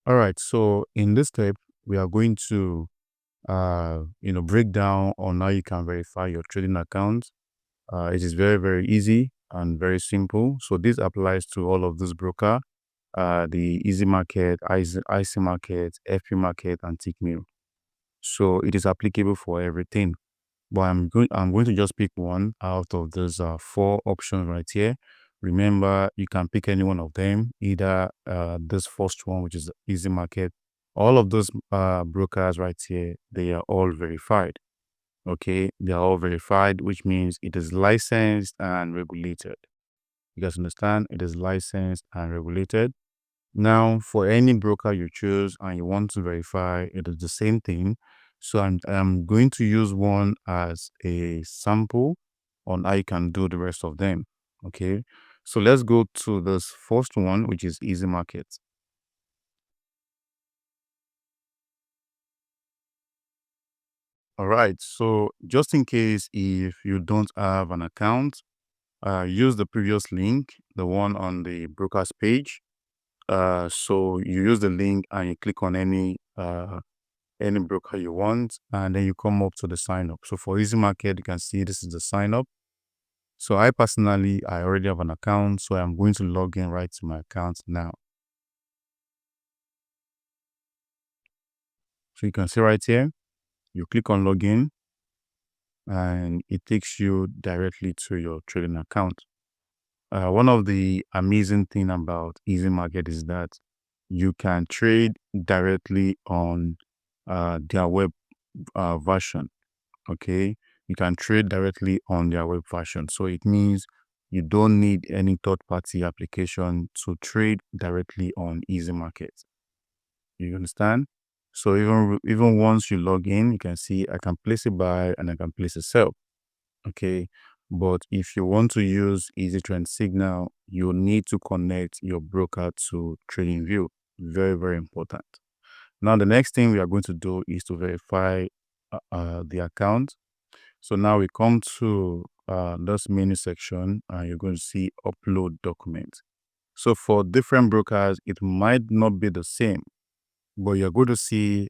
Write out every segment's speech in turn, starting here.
All right. So in this step, we are going to, break down on how you can verify your trading account. It is very, very easy and very simple. So this applies to all of this broker, the Easy Market, IC Market, FP Market, and TickMill. So it is applicable for everything. But I'm going to just pick one out of those four options right here. Remember, you can pick any one of them, either this first one, which is Easy Market. All of those brokers right here, they are all verified. Okay, they are all verified, which means it is licensed and regulated. You guys understand? It is licensed and regulated. Now, for any broker you choose and you want to verify, it is the same thing. So I'm going to use one as a sample on how you can do the rest of them. Okay. So let's go to this first one, which is Easy Market. All right. So just in case if you don't have an account, use the previous link, the one on the broker's page. So you use the link and you click on any broker you want, and then you come up to the sign up. So for Easy Market, you can see this is the sign up. So I already have an account, so I'm going to log in right to my account now. So you can see right here, you click on login and it takes you directly to your trading account. One of the amazing thing about Easy Market is that you can trade directly on their web version. Okay, you can trade directly on their web version. So it means you don't need any third-party application to trade directly on Easy Market. You understand? So even once you log in, you can see I can place a buy and I can place a sell. Okay, but if you want to use Easy Trend Signal, you need to connect your broker to TradingView. Very, very important. Now, the next thing we are going to do is to verify the account. So now we come to this menu section and you're going to see upload document. So for different brokers, it might not be the same, but you're going to see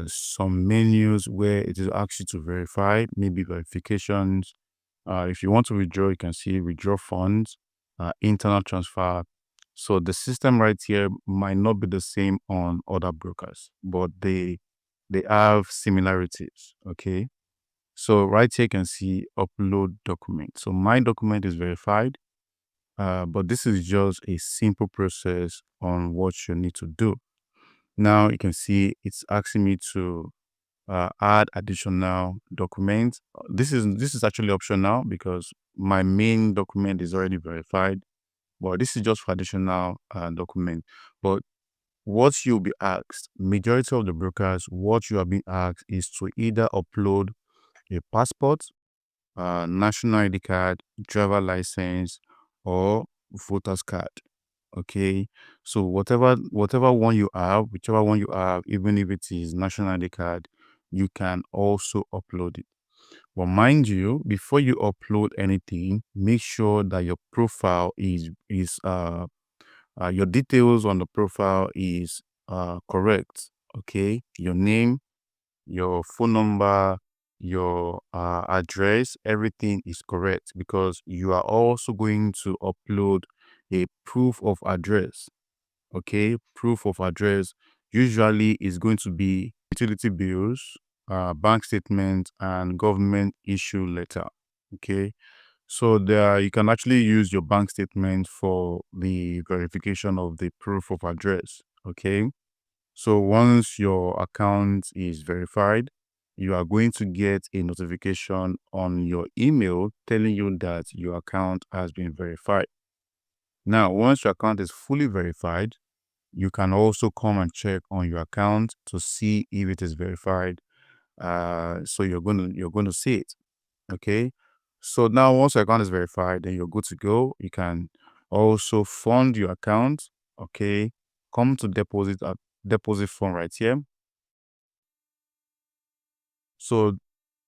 some menus where it is actually to verify, maybe verifications. If you want to withdraw, you can see withdraw funds, internal transfer. So the system right here might not be the same on other brokers, but they have similarities. Okay. So right here you can see upload document. So my document is verified, but this is just a simple process on what you need to do. Now you can see it's asking me to add additional documents. This is actually optional because my main document is already verified, but this is just for additional document. But what you'll be asked, majority of the brokers, what you are being asked is to either upload a passport, national ID card, driver license, or voter's card. Okay, so whatever one you have, whichever one you have, even if it is national ID card, you can also upload it. But mind you, before you upload anything, make sure that your profile is your details on the profile is correct. Okay, your name, your phone number, your address, everything is correct because you are also going to upload a proof of address. Okay, proof of address usually is going to be utility bills, bank statement, and government issue letter. Okay, so there you can actually use your bank statement for the verification of the proof of address. Okay, so once your account is verified, you are going to get a notification on your email telling you that your account has been verified. Now, once your account is fully verified, you can also come and check on your account to see if it is verified. So you're going to see it. Okay. So now once your account is verified, then you're good to go. You can also fund your account. Okay. Come to deposit fund right here. So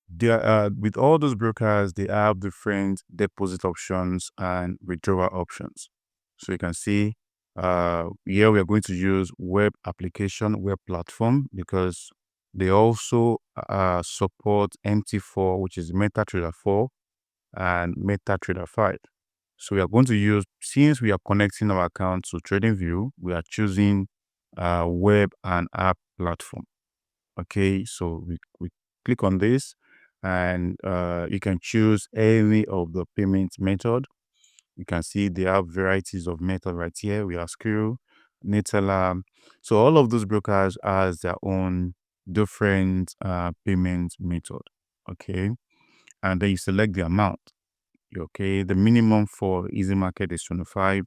there with all those brokers, they have different deposit options and withdrawal options. So you can see Here we are going to use web application, web platform, because they also support MT4, which is MetaTrader 4 and MetaTrader 5. So we are going to use, since we are connecting our account to TradingView, we are choosing web and app platform. Okay, so we click on this, and you can choose any of the payment method. You can see they have varieties of method right here. We have Skrill, Neteller. So all of those brokers has their own different payment method. Okay, and then you select the amount. Okay, the minimum for easy market is 25,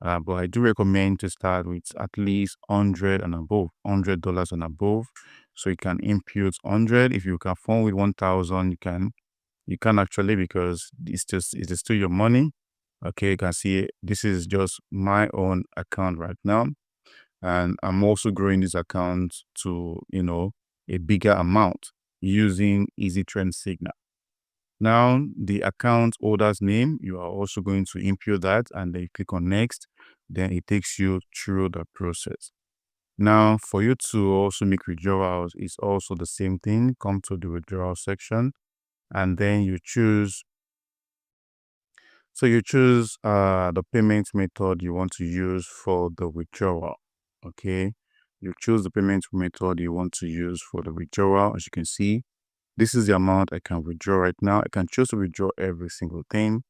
but I do recommend to start with at least 100 and above, $100 and above. So you can impute 100. If you can phone with 1,000, you can actually, because it is still your money. Okay, you can see this is just my own account right now, and I'm also growing this account to a bigger amount using Easy Trend Signal. Now, the account holder's name, you are also going to input that, and then you click on next. Then it takes you through the process. Now, for you to also make withdrawals, it's also the same thing. Come to the withdrawal section, and then you choose. So you choose the payment method you want to use for the withdrawal. Okay, you choose the payment method you want to use for the withdrawal. As you can see, this is the amount I can withdraw right now. I can choose to withdraw every single thing.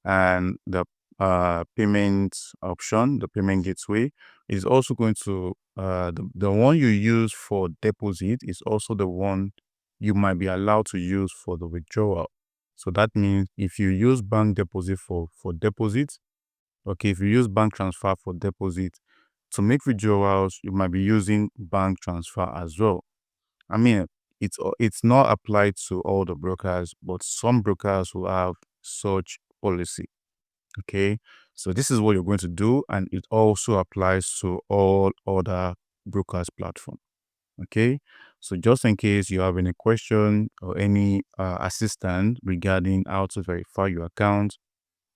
And the payment option, the payment gateway, is also going to, the one you use for deposit is also the one you might be allowed to use for the withdrawal. So that means if you use bank deposit for deposit, okay, if you use bank transfer for deposit, to make withdrawals, you might be using bank transfer as well. I mean, it's not applied to all the brokers, but some brokers will have such policy. Okay, so this is what you're going to do, and it also applies to all other brokers platform. Okay, so just in case you have any question or any assistance regarding how to verify your account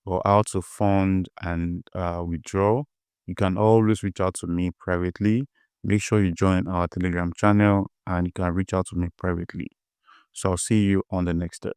or how to fund and withdraw, you can always reach out to me privately. Make sure you join our Telegram channel, and you can reach out to me privately. So I'll see you on the next step.